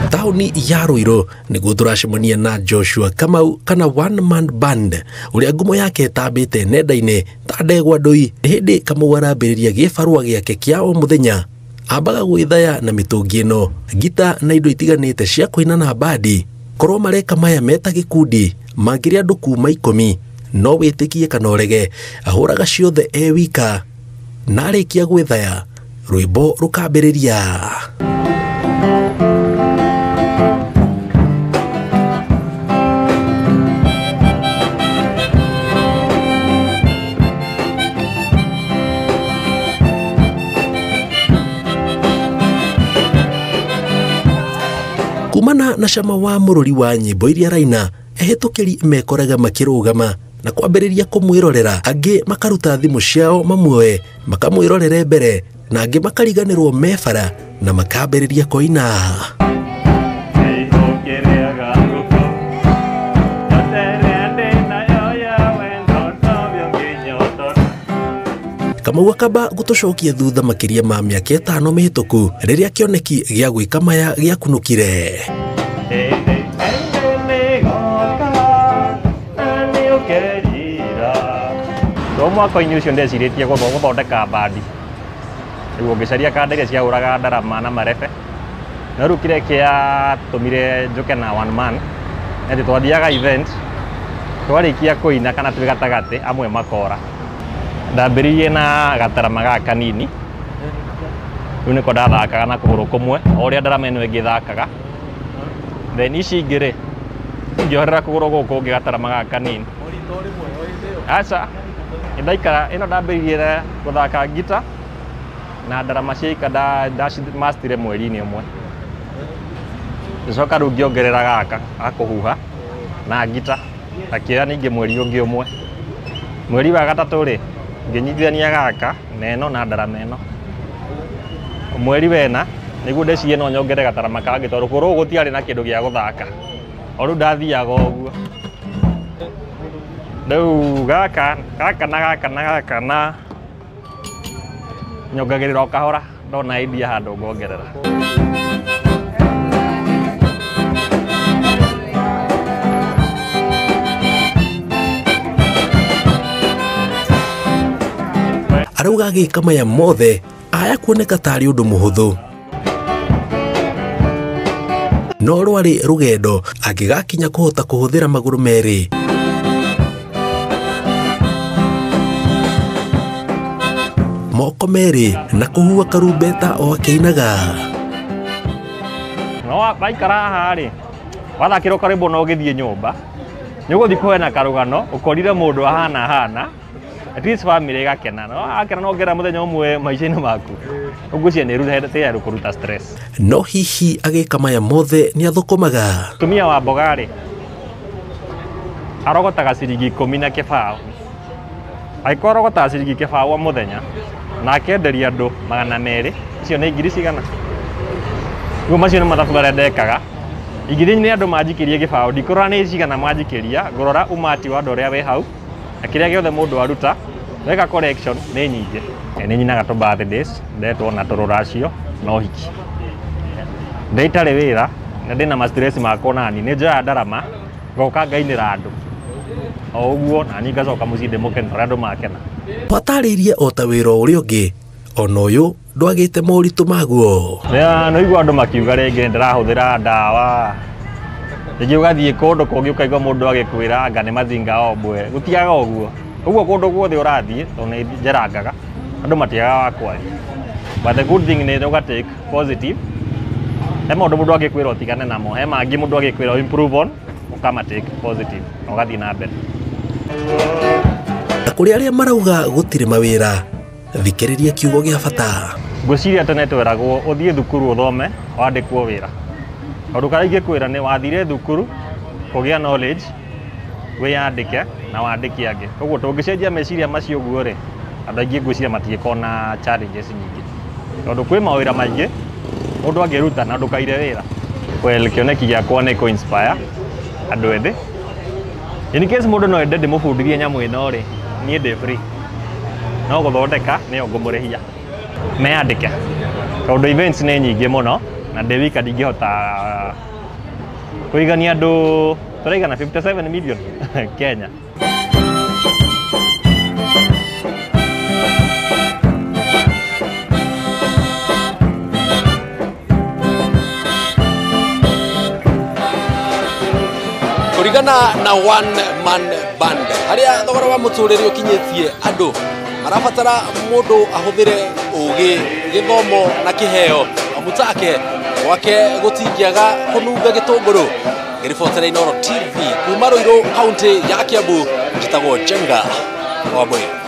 Tauni ya Ruiru niguo turacemania na Joshua Kamau kana One Man Band uria ngumo yake ĩtambĩte nenda-inĩ ta ndegwa ndũi. Hĩndĩ Kamau arambĩrĩria gĩbarũa gĩake kĩa o mũthenya ambaga gwĩthaya na mĩtũngi ĩno, ngita na indo itiganĩte cia kũina na bandi. Korwo mareka maya meta gĩkundi mangĩrĩ andũ kuma 10 no wĩtĩkie kana ũrege ahũraga ciothe e wika, na arĩkia gwĩthaya rwĩmbo rũkambĩrĩria. Kumana na cama wa mũrũri wa nyĩmbo iria raina, ehĩtũkĩri mekoraga makĩrũgama na kwambĩrĩria kũmwĩrorera, angĩ makaruta thimũ ciao mamuoe makamwĩrorere mbere, na angĩ makariganĩrwo mebara na makambĩrĩria kũina. Kamau akamba gũtũcokia thutha makĩria ma mĩaka 5 mĩhĩtũku rĩrĩa kĩoneki gĩa gwĩka maya gĩakunũkire. Mwaka-inĩ ũcio ndecirĩtie gũthondeka bandi nĩguo ngĩcaria kandege ciahũraga ndarama na marebe, no rĩu kĩrĩa kĩatũmire njoke na One Man atĩ twathiaga event twarĩkia kũina kana twĩ gatagatĩ amwe makora. Ndambĩrĩirie na gatarama gaka kanini, rĩu nĩko ndathakaga na kũgũrũ kũmwe o ũrĩa ndarama ĩno ĩngĩ thakaga, then ici ingĩ-rĩ ngĩoherera kũgũrũ gũkũ ũngĩ gatarama gaka kanini. Aca ndaikara ĩno ndambĩrĩirie gũthaka ngita na ndarama ciaika ndacimastire mweri-inĩ ũmwe, gĩcoka rĩu ngĩongerera gaka akũhuha na ngita akĩoya ningĩ mweri ũngĩ ũmwe. Mweri wa gatatũ-rĩ ngĩnyitithania gaka na ĩno na ndarama ĩno. Mweri wena nĩguo ndecirie no nyongere gatarama kangĩ tondũ kũrũ gũtiarĩ na kĩndũ gĩa gũthaka, o rĩu ndathiaga ũguo. Rĩu gaka na nyongagĩrĩra o kahora ndona idea handũ ngongerera. Arauga agĩka maya mothe aya kuoneka tarĩ ũndũ mũhũthũ, no rwarĩ rũgendo angĩgakinya kũhota kũhũthĩra magũrũ merĩ. Moko merĩ na kũhua karumbeta o akĩinaga. No waikara haha-rĩ wathakĩrwo karwĩmbo no ũgĩthiĩ nyũmba nĩũgũthiĩ kũhena karũgano ũkorire mũndũ ahana at least family igakena, no akena no ngera mũthenya ũmwe maica-inĩ maku ũgucia nĩ tayari kũruta stress. No hihi agĩka maya mothe nĩ athũkũmaga. Tumia wa mboga-rĩ arogotaga ciringi 10 na kĩbaũ, angĩkorwo arogotaga ciringi kĩbaũ o mũthenya na akenderia andũ 200, icio nĩ ngiri cigana. Rĩu macio nĩ mathabu marĩa ndekaga, ingĩthiĩ nĩ andũ manjikĩrie kĩbaũ ndikũrora nĩ cigana manjikĩria, ngũrora umati wa andũ arĩa wĩ hau na kĩrĩa gĩothe mũndũ aruta weka collection nĩ nyingĩ. Nĩ nyinaga tũ birthdays ndetwo na tũrũracio na ũhiki. Ndaitarĩ wĩra na ndĩna ma stress makwa nani nĩ njoya ndarama ngoka ngainĩra andũ o ũguo na niĩ ngacoka mũciĩ ndĩmũkena ũrĩa andũ makena. Watarĩirie o ta wĩra ũrĩa ũngĩ ona ũyũ ndwagĩte moritũ maguo. Naigua andũ makiuga rĩngĩ ndĩrahũthĩra ndawa, rĩngĩ ũgathiĩ kũndũ kũngĩ ũkaigua mũndũ agĩkwĩra anga nĩ mazinga ombwe, gũtiaga ũguo. Ũguo kũndũ guothe ũrathiĩ tondũ nĩ njerangaga andũ matiaga wa kwaria, but the good thing nĩ ũgatake positive. He maũndũ mũndũ angĩkwĩra ũtigane namo, he mangĩ mũndũ angĩkwĩra improve on ũkamatake positive na ũgathiĩ na mbere. Na kũrĩ arĩa marauga gũtirĩ mawĩra, thikĩrĩria kiugo gĩa bata. Ngwĩciria tene tweragwo ũthiĩ thukuru ũthome wandĩkwo wĩra. Kaũndũ karĩa ingĩkwĩra nĩ wathire thukuru kũgĩa knowledge wĩyandĩke na wandĩke angĩ. Koguo tũngĩcenjia meciria macio ũguo-rĩ, andũ aingĩ ngwĩciria matingĩkorwo na challenges nyingĩ, tondũ kwĩ mawĩra maingĩ mũndũ angĩruta na ndũkaire wĩra. Well, kĩoneki gĩakwa nĩ kũ-inspire andũ ethĩ. In case mũndũ no ende ndĩmũbundithie nyamũ ĩno-rĩ, niĩ ndĩ free, no gũthondeka nĩyo ngũmũrĩhia. Meyandĩke, tondũ events nĩ nyingĩ mũno na ndewika ndingĩhota kũigania andũ tũraigana 57 million Kenya. Kurigana na one man band haria thogora wa muturire ukinyitie andu marabatara mundu ahuthire ugi githomo na kiheo amutake wake gutingiaga kununga gitunguru ngiribotera Inooro TV kuma Ruiru kaunti ya Kiambu njitagwo Jenga Wambui.